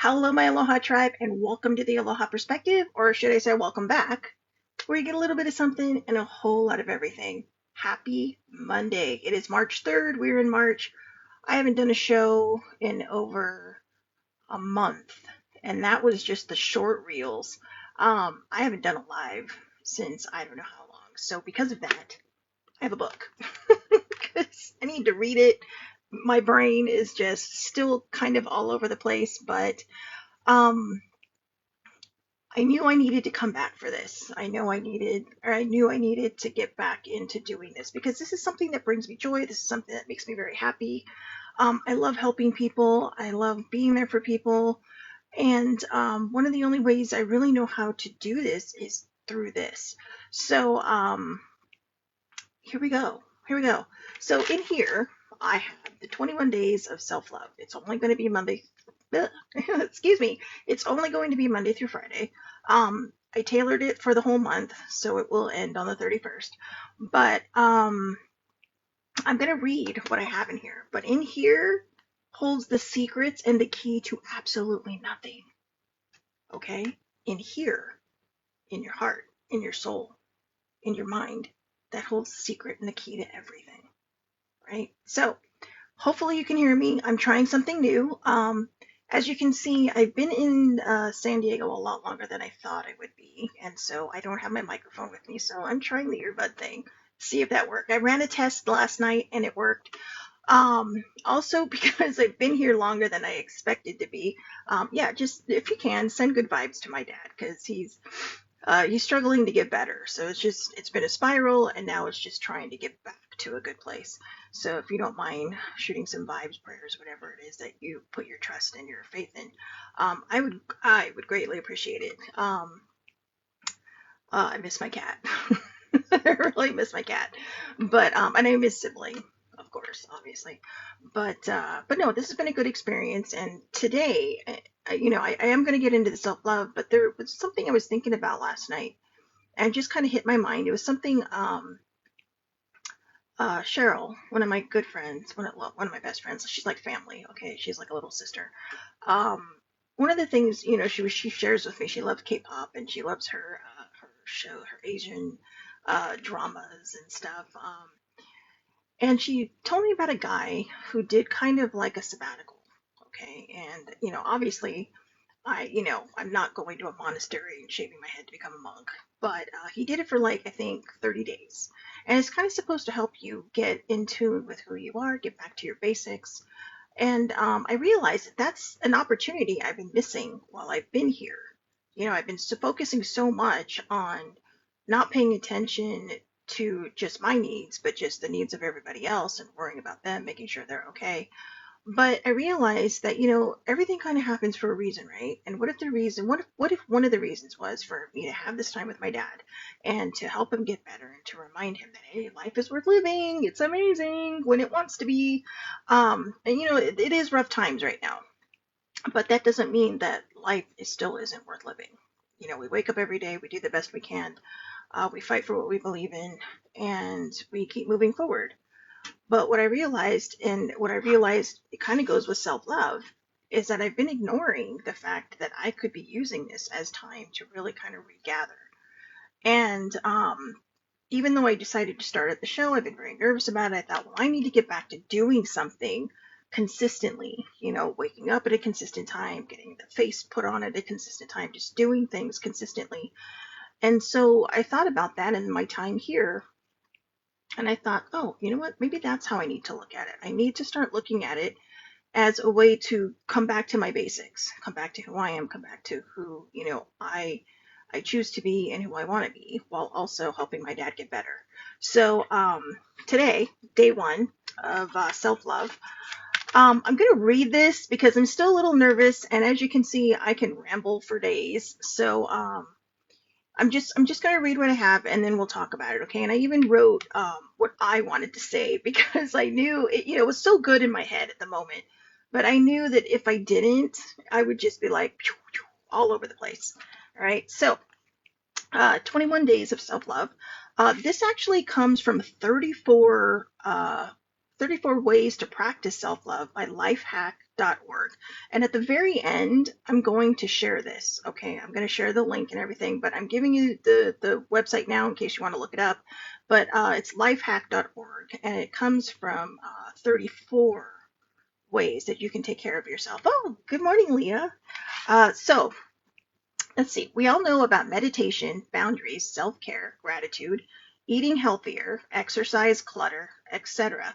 Hello, my Aloha tribe, and welcome to the Aloha Perspective, or should I say, welcome back, where you get a little bit of something and a whole lot of everything. Happy Monday. It is March 3rd. We're in March. I haven't done a show in over a month, and that was just the short reels. I haven't done a live since I don't know how long. So, because of that, I have a book because I need to read it. My brain is just still kind of all over the place, but um, I knew I needed to come back for this. I knew I needed to get back into doing this because this is something that brings me joy. This is something that makes me very happy. I love helping people. I love being there for people. And one of the only ways I really know how to do this is through this. So here we go. Here we go. So in here, I have the 21 days of self-love. It's only going to be Monday. Excuse me. It's only going to be Monday through Friday. I tailored it for the whole month, so it will end on the 31st. But I'm going to read what I have in here. But in here holds the secrets and the key to absolutely nothing. Okay? In here, in your heart, in your soul, in your mind, that holds the secret and the key to everything. Right? So hopefully you can hear me. I'm trying something new. As you can see, I've been in San Diego a lot longer than I thought I would be, and so I don't have my microphone with me, so I'm trying the earbud thing, see if that worked. I ran a test last night and it worked. Also because I've been here longer than I expected to be, yeah, just if you can, send good vibes to my dad, because he's struggling to get better. So it's been a spiral, and now it's just trying to get back to a good place. So if you don't mind shooting some vibes, prayers, whatever it is that you put your trust and your faith in, I would greatly appreciate it. I miss my cat. I really miss my cat, but and I miss sibling, of course, obviously. But no, this has been a good experience. And today, I am going to get into the self love, but there was something I was thinking about last night, and just kind of hit my mind. It was something Cheryl, one of my good friends, one of my best friends. She's like family. Okay, she's like a little sister. Um, One of the things, she shares with me, she loves K-pop, and she loves her show, her Asian dramas and stuff. And she told me about a guy who did kind of like a sabbatical. Okay, and obviously, I'm not going to a monastery and shaving my head to become a monk, but he did it for like, I think, 30 days. And it's kind of supposed to help you get in tune with who you are, get back to your basics. And I realized that that's an opportunity I've been missing while I've been here. I've been focusing so much on not paying attention to just my needs, but just the needs of everybody else and worrying about them, making sure they're okay. But I realized that, everything kind of happens for a reason, right? And what if one of the reasons was for me to have this time with my dad and to help him get better and to remind him that, hey, life is worth living. It's amazing when it wants to be. And it is rough times right now, but that doesn't mean that life still isn't worth living. We wake up every day, we do the best we can, we fight for what we believe in, and we keep moving forward. But what I realized, it kind of goes with self love, is that I've been ignoring the fact that I could be using this as time to really kind of regather. And even though I decided to start at the show, I've been very nervous about it. I thought, well, I need to get back to doing something consistently, waking up at a consistent time, getting the face put on at a consistent time, just doing things consistently. And so I thought about that in my time here, and I thought, oh, you know what? Maybe that's how I need to look at it. I need to start looking at it as a way to come back to my basics, come back to who I am, come back to who, I choose to be and who I want to be, while also helping my dad get better. So today, day one of self-love, I'm going to read this because I'm still a little nervous, and as you can see, I can ramble for days. So I'm just gonna read what I have, and then we'll talk about it, okay? And I even wrote what I wanted to say because I knew it, it was so good in my head at the moment, but I knew that if I didn't, I would just be like all over the place. All right, so 21 days of self-love. This actually comes from 34 ways to practice self-love by lifehack.org. And at the very end, I'm going to share this. Okay, I'm going to share the link and everything, but I'm giving you the website now in case you want to look it up. But it's lifehack.org, and it comes from 34 ways that you can take care of yourself. Oh, good morning, Leah. So let's see. We all know about meditation, boundaries, self-care, gratitude, eating healthier, exercise, clutter, etc.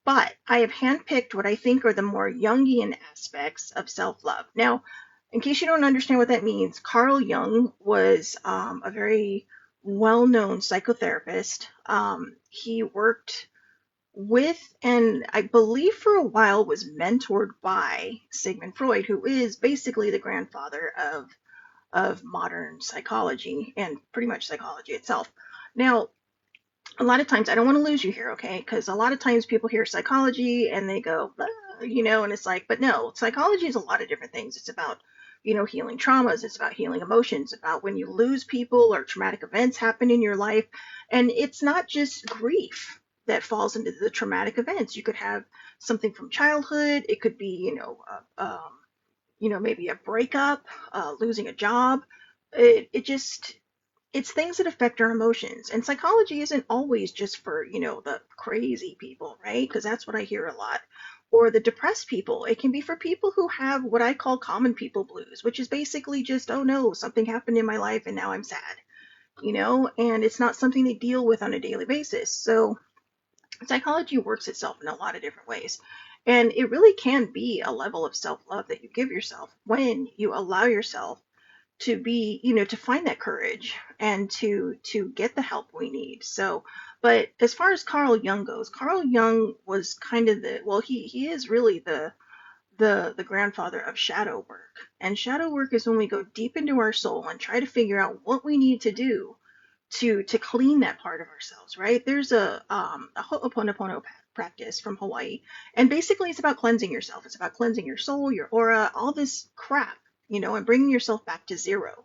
But I have handpicked what I think are the more Jungian aspects of self-love. Now, in case you don't understand what that means, Carl Jung was a very well-known psychotherapist. He worked with, and I believe for a while was mentored by Sigmund Freud, who is basically the grandfather of modern psychology and pretty much psychology itself. Now, a lot of times, I don't want to lose you here, okay? Because a lot of times people hear psychology and they go, and it's like, but no, psychology is a lot of different things. It's about, healing traumas. It's about healing emotions, about when you lose people or traumatic events happen in your life. And it's not just grief that falls into the traumatic events. You could have something from childhood. It could be, maybe a breakup, losing a job. It just, it's things that affect our emotions. And psychology isn't always just for, the crazy people, right? Because that's what I hear a lot. Or the depressed people. It can be for people who have what I call common people blues, which is basically just, oh no, something happened in my life and now I'm sad, and it's not something they deal with on a daily basis. So psychology works itself in a lot of different ways. And it really can be a level of self love that you give yourself when you allow yourself to be, to find that courage and to get the help we need. So, but as far as Carl Jung goes, Carl Jung was kind of he is really the grandfather of shadow work. And shadow work is when we go deep into our soul and try to figure out what we need to do to clean that part of ourselves, right? There's a Ho'oponopono practice from Hawaii, and basically it's about cleansing yourself. It's about cleansing your soul, your aura, all this crap, and bringing yourself back to zero.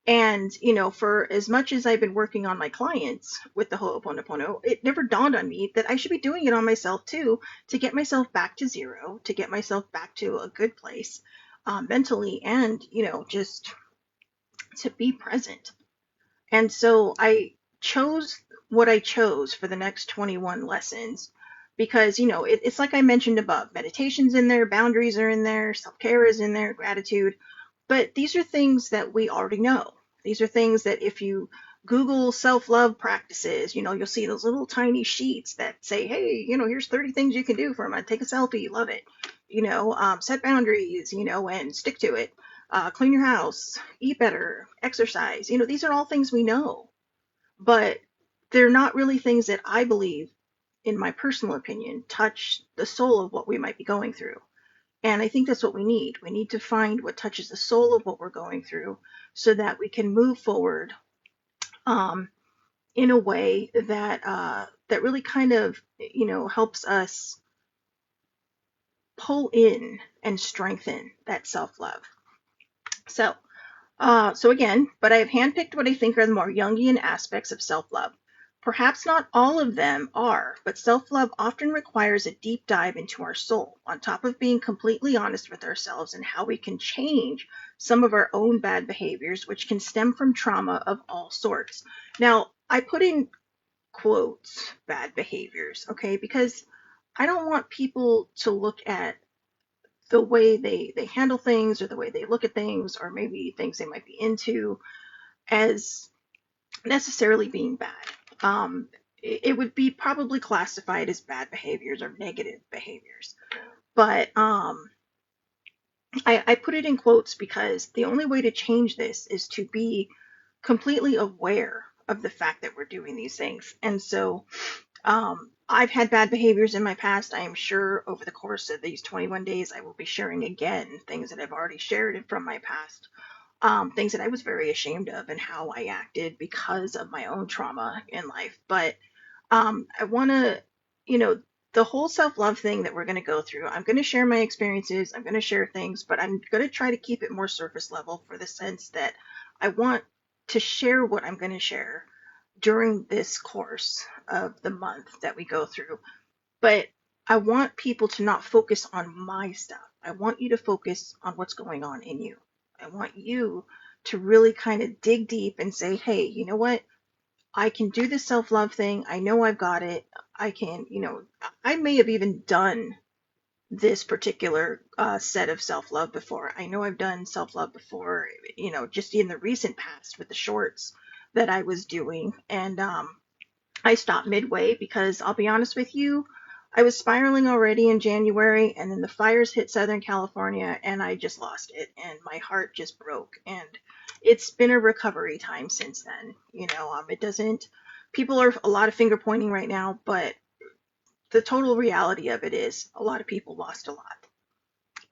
And, for as much as I've been working on my clients with the Ho'oponopono, it never dawned on me that I should be doing it on myself too, to get myself back to zero, to get myself back to a good place mentally, and, just to be present. And so I chose what I chose for the next 21 lessons because, it's like I mentioned above, meditation's in there, boundaries are in there, self-care is in there, gratitude. But these are things that we already know. These are things that if you Google self-love practices, you'll see those little tiny sheets that say, hey, here's 30 things you can do for a month. Take a selfie, love it. Set boundaries, and stick to it. Clean your house, eat better, exercise. These are all things we know, but they're not really things that I believe, in my personal opinion, touch the soul of what we might be going through. And I think that's what we need. We need to find what touches the soul of what we're going through so that we can move forward um, in a way that really kind of, helps us pull in and strengthen that self-love. So again, but I have handpicked what I think are the more Jungian aspects of self-love. Perhaps not all of them are, but self-love often requires a deep dive into our soul, on top of being completely honest with ourselves and how we can change some of our own bad behaviors, which can stem from trauma of all sorts. Now, I put in quotes, bad behaviors, okay, because I don't want people to look at the way they handle things or the way they look at things or maybe things they might be into as necessarily being bad. It would be probably classified as bad behaviors or negative behaviors. But I put it in quotes because the only way to change this is to be completely aware of the fact that we're doing these things. And so I've had bad behaviors in my past. I am sure over the course of these 21 days, I will be sharing again things that I've already shared from my past, things that I was very ashamed of and how I acted because of my own trauma in life. But I want to, the whole self-love thing that we're going to go through, I'm going to share my experiences, I'm going to share things, but I'm going to try to keep it more surface level for the sense that I want to share what I'm going to share during this course of the month that we go through. But I want people to not focus on my stuff. I want you to focus on what's going on in you. I want you to really kind of dig deep and say, hey, you know what? I can do this self love thing. I know I've got it. I can, I may have even done this particular set of self love before. I know I've done self love before, just in the recent past with the shorts that I was doing. And I stopped midway because I'll be honest with you, I was spiraling already in January, and then the fires hit Southern California, and I just lost it, and my heart just broke. And it's been a recovery time since then. It doesn't. People are a lot of finger pointing right now, but the total reality of it is a lot of people lost a lot,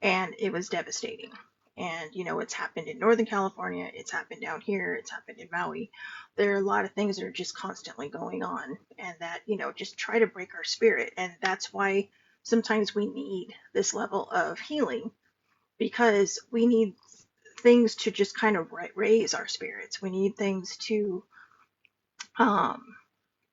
and it was devastating. And it's happened in Northern California, it's happened down here, it's happened in Maui. There are a lot of things that are just constantly going on, and that just try to break our spirit. And that's why sometimes we need this level of healing, because we need things to just kind of raise our spirits. We need things um,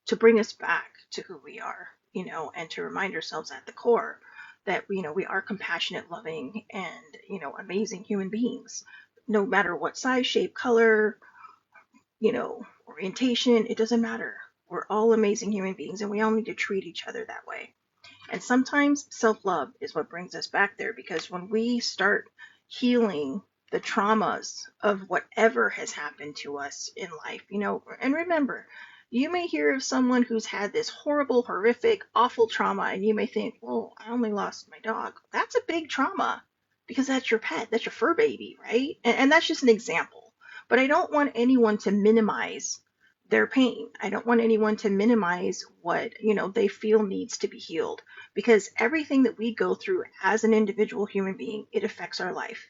to bring us back to who we are, and to remind ourselves at the core that, we are compassionate, loving, and, amazing human beings. No matter what size, shape, color, orientation, it doesn't matter. We're all amazing human beings, and we all need to treat each other that way. And sometimes self love is what brings us back there, because when we start healing the traumas of whatever has happened to us in life, and remember, you may hear of someone who's had this horrible, horrific, awful trauma, and you may think, well, I only lost my dog. That's a big trauma, because that's your pet, that's your fur baby, right? And that's just an example. But I don't want anyone to minimize their pain. I don't want anyone to minimize what, they feel needs to be healed, because everything that we go through as an individual human being, it affects our life,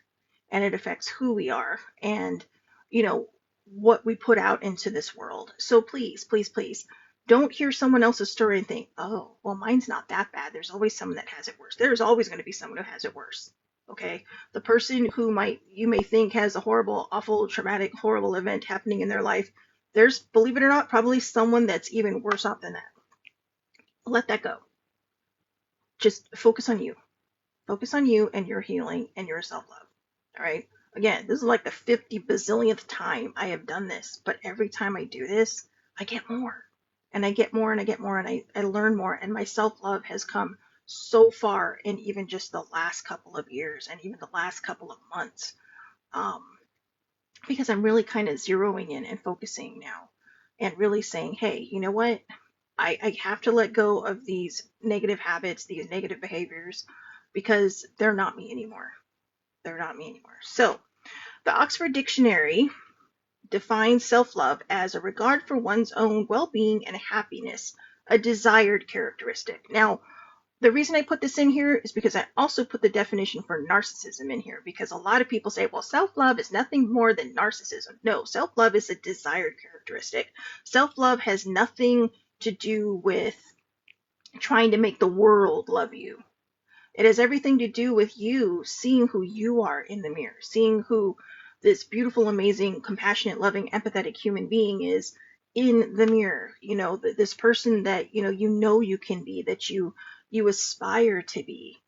and it affects who we are, and you know what we put out into this world. So please, please, please don't hear someone else's story and think, oh, well, mine's not that bad. There's always someone that has it worse. There's always going to be someone who has it worse. Okay, the person who you may think has a horrible, awful, traumatic, horrible event happening in their life, there's, believe it or not, probably someone that's even worse off than that. Let that go. Just focus on you. Focus on you and your healing and your self-love. All right. Again, this is like the 50 bazillionth time I have done this, but every time I do this, I get more, and I get more, and I get more, and I learn more. And my self-love has come so far in even just the last couple of years, and even the last couple of months, um, because I'm really kind of zeroing in and focusing now, and really saying, hey, you know what? I have to let go of these negative habits, these negative behaviors, because they're not me anymore. They're not me anymore. So, the Oxford Dictionary defines self love as a regard for one's own well being and happiness, a desired characteristic. Now, the reason I put this in here is because I also put the definition for narcissism in here, because a lot of people say, well, self love is nothing more than narcissism. No, self love is a desired characteristic. Self love has nothing to do with trying to make the world love you. It has everything to do with you seeing who you are in the mirror, seeing who this beautiful, amazing, compassionate, loving, empathetic human being is in the mirror. This person that you can be, that you aspire to be,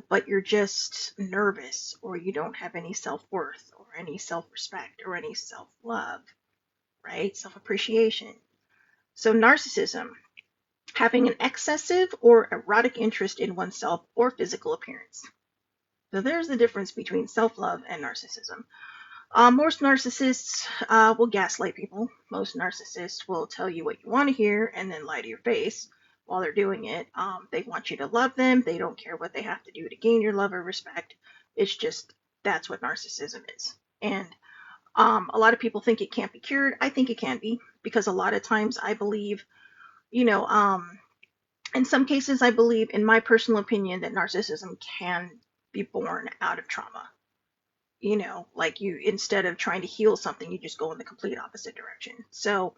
but you're just nervous, or you don't have any self-worth, or any self-respect, or any self-love, right? Self-appreciation. So narcissism, having an excessive or erotic interest in oneself or physical appearance. So there's the difference between self-love and narcissism. Most narcissists will gaslight people. Most narcissists will tell you what you want to hear and then lie to your face while they're doing it. They want you to love them. They don't care what they have to do to gain your love or respect. It's just, that's what narcissism is. And a lot of people think it can't be cured. I think it can be, because a lot of times I believe, you know, um, in some cases, I believe, in my personal opinion, that narcissism can be born out of trauma. Like, you, instead of trying to heal something, you just go in the complete opposite direction. So,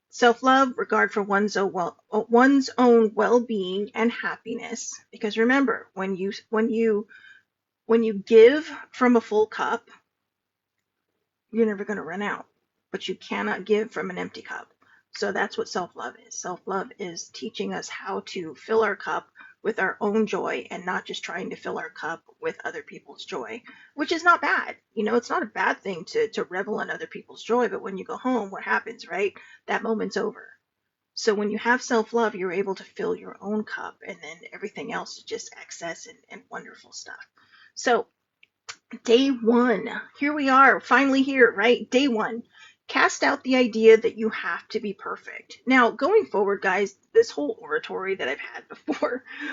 self-love, regard for one's own well-being and happiness. Because remember, when you give from a full cup, you're never going to run out. But you cannot give from an empty cup. So that's what self-love is. Self-love is teaching us how to fill our cup with our own joy and not just trying to fill our cup with other people's joy, which is not bad. It's not a bad thing to revel in other people's joy, but when you go home, what happens, right? That moment's over. So when you have self-love, you're able to fill your own cup, and then everything else is just excess and wonderful stuff. So day one, here we are, finally here, right? Day one. Cast out the idea that you have to be perfect. Now, going forward, guys, this whole oratory that I've had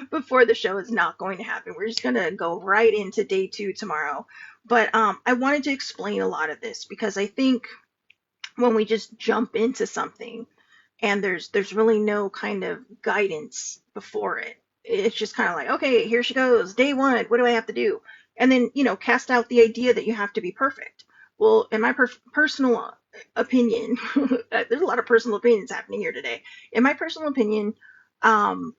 before the show is not going to happen. We're just going to go right into day two tomorrow. But I wanted to explain a lot of this because I think when we just jump into something and there's really no kind of guidance before it. It's just kind of like, okay, here she goes, day one. What do I have to do? And then cast out the idea that you have to be perfect. Well, in my personal opinion, there's a lot of personal opinions happening here today. In my personal opinion, um,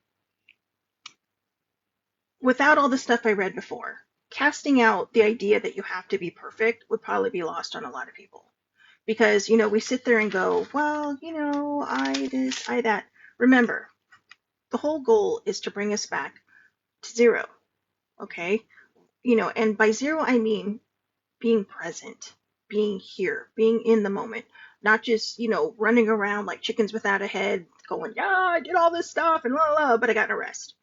without all the stuff I read before, casting out the idea that you have to be perfect would probably be lost on a lot of people because we sit there and go, well, I this, I that. Remember, the whole goal is to bring us back to zero. Okay, and by zero I mean being present, being here, being in the moment, not just running around like chickens without a head, going, yeah, I did all this stuff and la la, but I got no rest.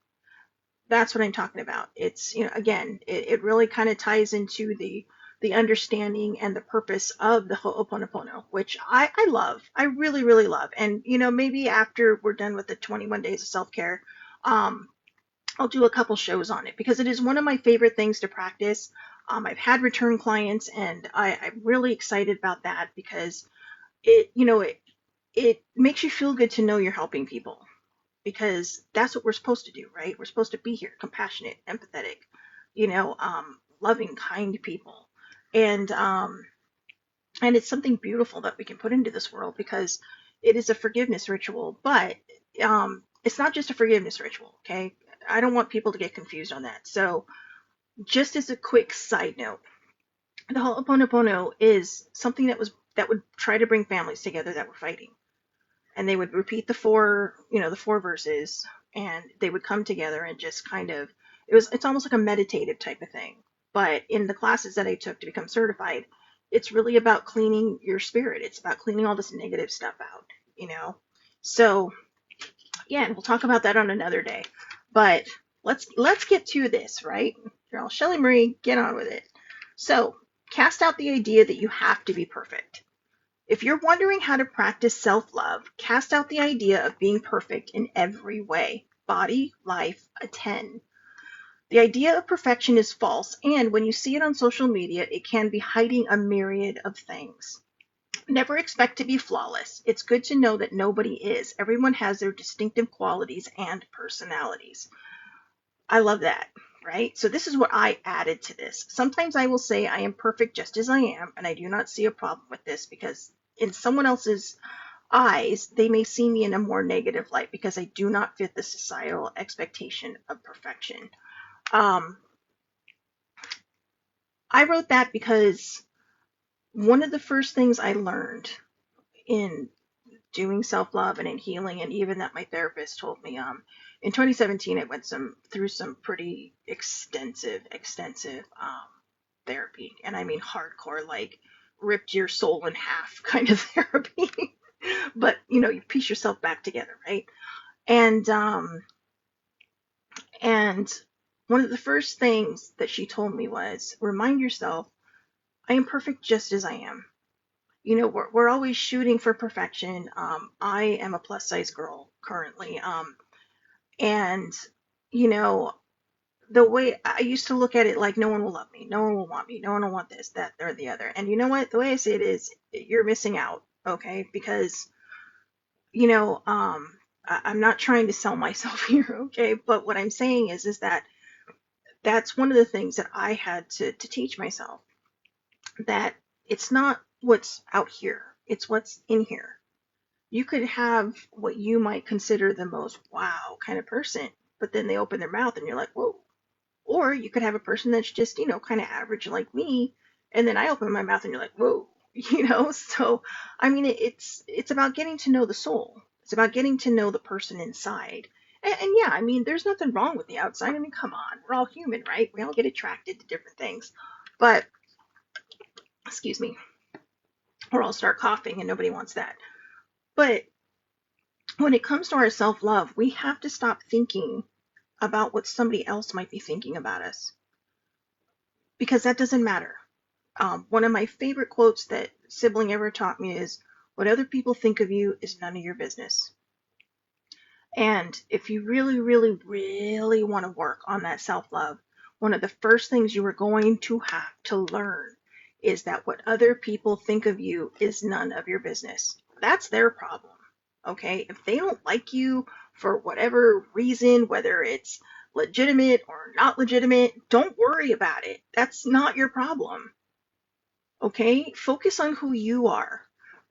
That's what I'm talking about. It's again, it really kind of ties into the understanding and the purpose of the Ho'oponopono, which I love. I really, really love. And maybe after we're done with the 21 days of self-care, I'll do a couple shows on it because it is one of my favorite things to practice. I've had return clients, and I'm really excited about that because it makes you feel good to know you're helping people because that's what we're supposed to do, right? We're supposed to be here, compassionate, empathetic, loving, kind people, and it's something beautiful that we can put into this world because it is a forgiveness ritual, but it's not just a forgiveness ritual, okay? I don't want people to get confused on that. So, just as a quick side note, the Ho'oponopono is something that would try to bring families together that were fighting, and they would repeat the four verses, and they would come together and just kind of it's almost like a meditative type of thing. But in the classes that I took to become certified, it's really about cleaning your spirit. It's about cleaning all this negative stuff out. So yeah, and we'll talk about that on another day. But let's get to this, right? Girl, Shelly Marie, get on with it. So, cast out the idea that you have to be perfect. If you're wondering how to practice self-love, cast out the idea of being perfect in every way. Body, life, a 10. The idea of perfection is false, and when you see it on social media, it can be hiding a myriad of things. Never expect to be flawless. It's good to know that nobody is. Everyone has their distinctive qualities and personalities. I love that, right? So this is what I added to this. Sometimes I will say I am perfect just as I am, and I do not see a problem with this because in someone else's eyes, they may see me in a more negative light because I do not fit the societal expectation of perfection. I wrote that because one of the first things I learned in doing self-love and in healing, and even that my therapist told me in 2017 I went through some pretty extensive therapy, and I mean hardcore, like ripped your soul in half kind of therapy. But you piece yourself back together, right? And one of the first things that she told me was, remind yourself, I am perfect just as I am. We're always shooting for perfection. I am a plus size girl currently. And, you know, the way I used to look at it, like, no one will love me. No one will want me. No one will want this, that, or the other. And you know what? The way I see it is you're missing out. Okay. Because, I'm not trying to sell myself here. Okay. But what I'm saying is that that's one of the things that I had to teach myself, that it's not what's out here. It's what's in here. You could have what you might consider the most wow kind of person, but then they open their mouth and you're like, whoa. Or you could have a person that's just, kind of average like me, and then I open my mouth and you're like, whoa. So I mean, it's about getting to know the soul. It's about getting to know the person inside. And yeah, I mean, there's nothing wrong with the outside. I mean, come on, we're all human, right? We all get attracted to different things. But, excuse me, or I'll start coughing and nobody wants that. But when it comes to our self love, we have to stop thinking about what somebody else might be thinking about us because that doesn't matter. One of my favorite quotes that sibling ever taught me is, "What other people think of you is none of your business." And if you really, really, really want to work on that self love, one of the first things you are going to have to learn is that what other people think of you is none of your business. That's their problem. Okay? If they don't like you for whatever reason, whether it's legitimate or not legitimate, don't worry about it. That's not your problem. Okay? Focus on who you are.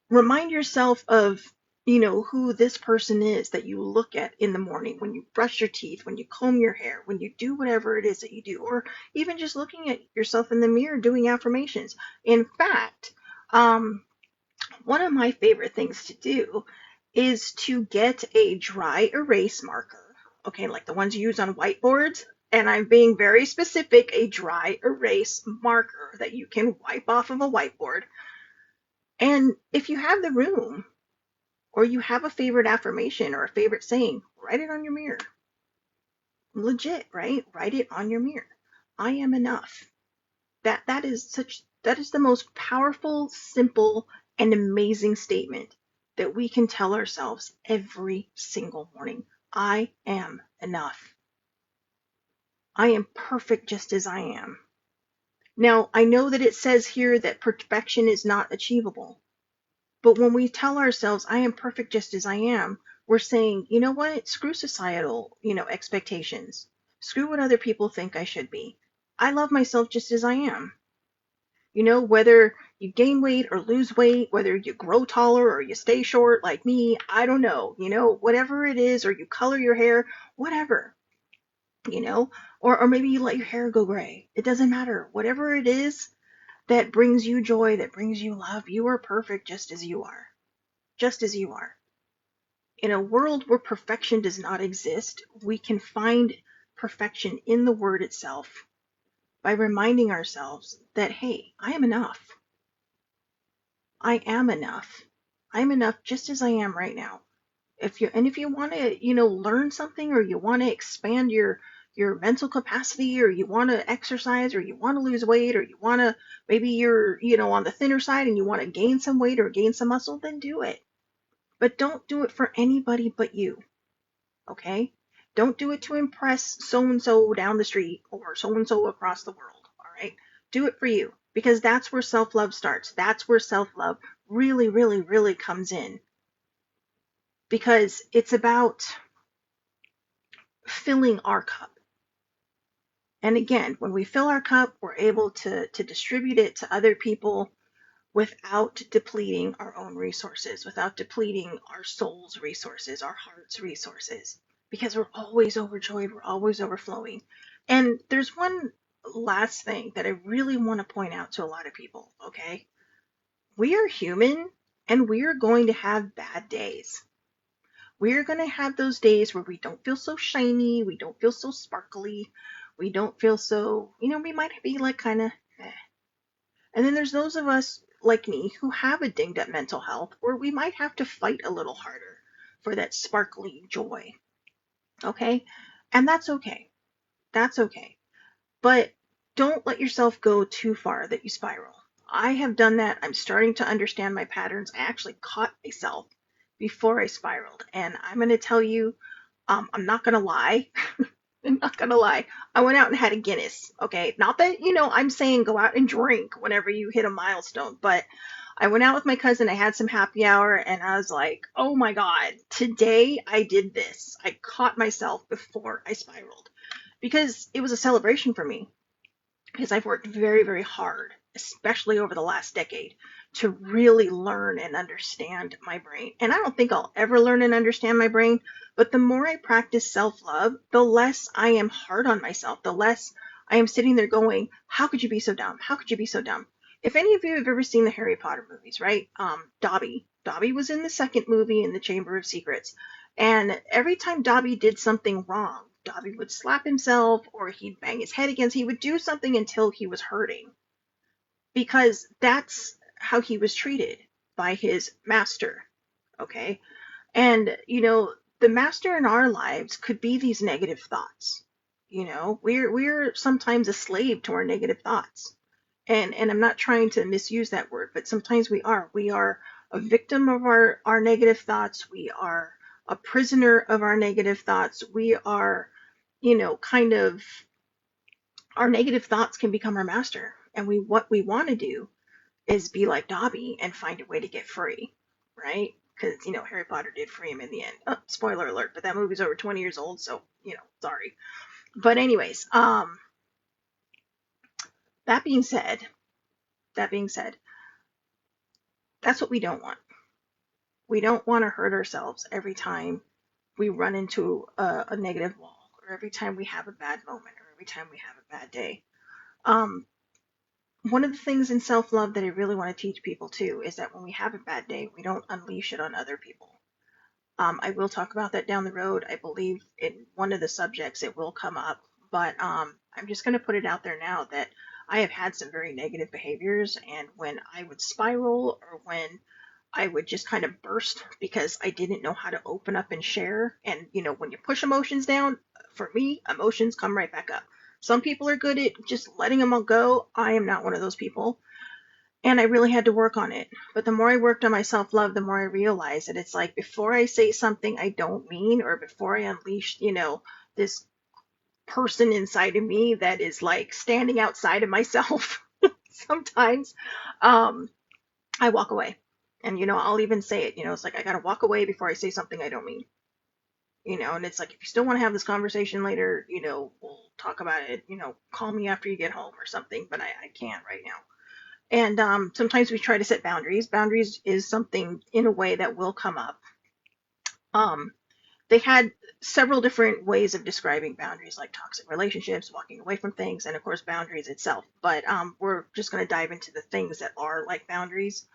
Remind yourself of, who this person is that you look at in the morning when you brush your teeth, when you comb your hair, when you do whatever it is that you do, or even just looking at yourself in the mirror doing affirmations. In fact, one of my favorite things to do is to get a dry erase marker, okay, like the ones you use on whiteboards. And I'm being very specific, a dry erase marker that you can wipe off of a whiteboard. And if you have the room, or you have a favorite affirmation or a favorite saying, write it on your mirror. Legit, right? Write it on your mirror. I am enough. That is the most powerful, simple, and amazing statement that we can tell ourselves every single morning. I am enough. I am perfect just as I am. Now, I know that it says here that perfection is not achievable. But when we tell ourselves, I am perfect just as I am, we're saying, you know what? Screw societal, expectations. Screw what other people think I should be. I love myself just as I am. Whether you gain weight or lose weight, whether you grow taller or you stay short like me, I don't know. Whatever it is, or you color your hair, whatever, or maybe you let your hair go gray. It doesn't matter. Whatever it is that brings you joy, that brings you love, you are perfect just as you are. Just as you are. In a world where perfection does not exist, we can find perfection in the word itself by reminding ourselves that, hey, I am enough. I am enough. I'm enough just as I am right now. If you want to, learn something, or you want to expand your mental capacity, or you want to exercise, or you want to lose weight, or you want to, maybe you're, on the thinner side and you want to gain some weight or gain some muscle, then do it. But don't do it for anybody but you. Okay? Don't do it to impress so and so down the street or so and so across the world. All right? Do it for you, because that's where self love starts. That's where self love really, really, really comes in, because it's about filling our cup. And again, when we fill our cup, we're able to distribute it to other people without depleting our own resources, without depleting our soul's resources, our heart's resources, because we're always overjoyed, we're always overflowing. And there's one last thing that I really want to point out to a lot of people, okay? We are human, and we are going to have bad days. We're going to have those days where we don't feel so shiny, we don't feel so sparkly, we don't feel so, we might be like kind of eh. And then there's those of us like me who have a dinged up mental health where we might have to fight a little harder for that sparkly joy. Okay? And that's okay. That's okay. But don't let yourself go too far that you spiral. I have done that. I'm starting to understand my patterns. I actually caught myself before I spiraled. And I'm going to tell you, I'm not going to lie. I'm not gonna lie. I went out and had a Guinness. Okay, not that I'm saying go out and drink whenever you hit a milestone, but I went out with my cousin. I had some happy hour, and I was like, "Oh my God, today I did this. I caught myself before I spiraled, because it was a celebration for me, because I've worked very, very hard, especially over the last decade, to really learn and understand my brain. And I don't think I'll ever learn and understand my brain, but the more I practice self-love, the less I am hard on myself, the less I am sitting there going, how could you be so dumb? How could you be so dumb? If any of you have ever seen the Harry Potter movies, right? Dobby was in the second movie in the Chamber of Secrets. And every time Dobby did something wrong, Dobby would slap himself or he'd bang his head against, he would do something until he was hurting because that's how he was treated by his master. Okay. And, the master in our lives could be these negative thoughts. We're sometimes a slave to our negative thoughts. And I'm not trying to misuse that word, but sometimes we are. We are a victim of our negative thoughts. We are a prisoner of our negative thoughts. We are, kind of our negative thoughts can become our master. And what we want to do is be like Dobby and find a way to get free, right? Because Harry Potter did free him in the end. Oh, spoiler alert! But that movie's over 20 years old, so sorry. But anyways, that being said, that being said, that's what we don't want. We don't want to hurt ourselves every time we run into a negative wall, or every time we have a bad moment, or every time we have a bad day. Um, One of the things in self love that I really want to teach people too is that when we have a bad day, we don't unleash it on other people. I will talk about that down the road. I believe in one of the subjects it will come up, but I'm just going to put it out there now that I have had some very negative behaviors, and when I would spiral or when I would just kind of burst because I didn't know how to open up and share. And, when you push emotions down, for me, emotions come right back up. Some people are good at just letting them all go. I am not one of those people. And I really had to work on it. But the more I worked on my self love, the more I realized that it's like before I say something I don't mean, or before I unleash, this person inside of me that is like standing outside of myself sometimes, um, I walk away. And, I'll even say it, it's like I got to walk away before I say something I don't mean. And it's like, if you still want to have this conversation later, we'll talk about it, call me after you get home or something, but I can't right now. And sometimes we try to set boundaries. Boundaries is something in a way that will come up. Um, they had several different ways of describing boundaries, like toxic relationships, walking away from things, and of course, boundaries itself. But we're just going to dive into the things that are like boundaries.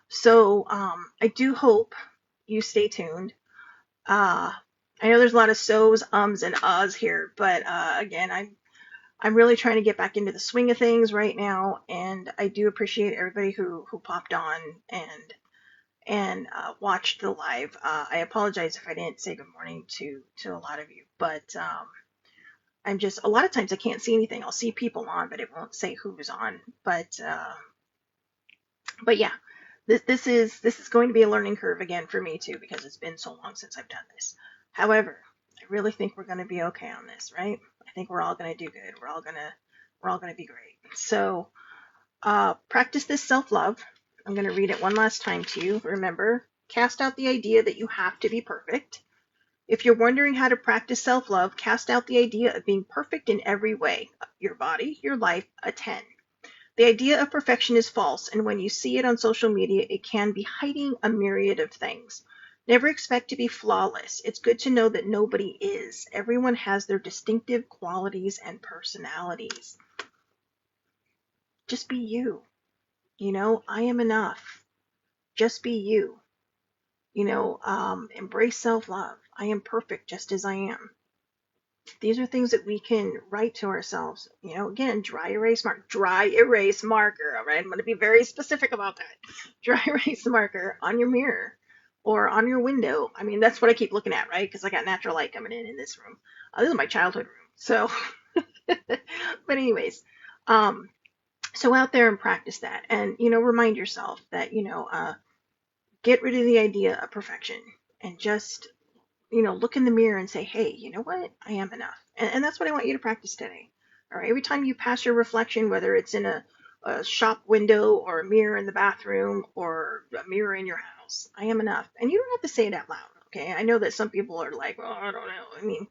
So I do hope you stay tuned. Uh, I know there's a lot of so's, ums, and uhs here, but again, I'm really trying to get back into the swing of things right now, and I do appreciate everybody who popped on and watched the live. I apologize if I didn't say good morning to a lot of you, but I'm just a lot of times I can't see anything. I'll see people on, but it won't say who's on. But yeah, this is going to be a learning curve again for me too because it's been so long since I've done this. However, I really think we're going to be okay on this, right? I think we're all going to do good. We're all going to be great. So practice this self-love. I'm going to read it one last time to you. Remember, cast out the idea that you have to be perfect. If you're wondering how to practice self-love, cast out the idea of being perfect in every way. Your body, your life, a 10. The idea of perfection is false, and when you see it on social media, it can be hiding a myriad of things. Never expect to be flawless. It's good to know that nobody is. Everyone has their distinctive qualities and personalities. Just be you. I am enough. Just be you. Embrace self-love. I am perfect just as I am. These are things that we can write to ourselves. Again, dry erase marker. All right, I'm going to be very specific about that. Dry erase marker on your mirror or on your window. I mean, that's what I keep looking at, right? Because I got natural light coming in this room. This is my childhood room. So, but anyways, so out there and practice that, and remind yourself that get rid of the idea of perfection and just look in the mirror and say, hey, you know what? I am enough. And that's what I want you to practice today. All right. Every time you pass your reflection, whether it's in a shop window or a mirror in the bathroom or a mirror in your house, I am enough. And you don't have to say it out loud. Okay. I know that some people are like, well, I don't know. I mean,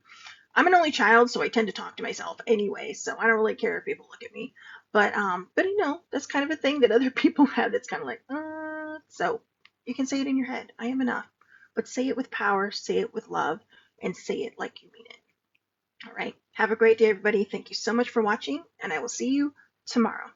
I'm an only child, so I tend to talk to myself anyway. So I don't really care if people look at me. But that's kind of a thing that other people have. That's kind of like, so you can say it in your head. I am enough. But say it with power, say it with love, and say it like you mean it. All right. Have a great day, everybody. Thank you so much for watching, and I will see you tomorrow.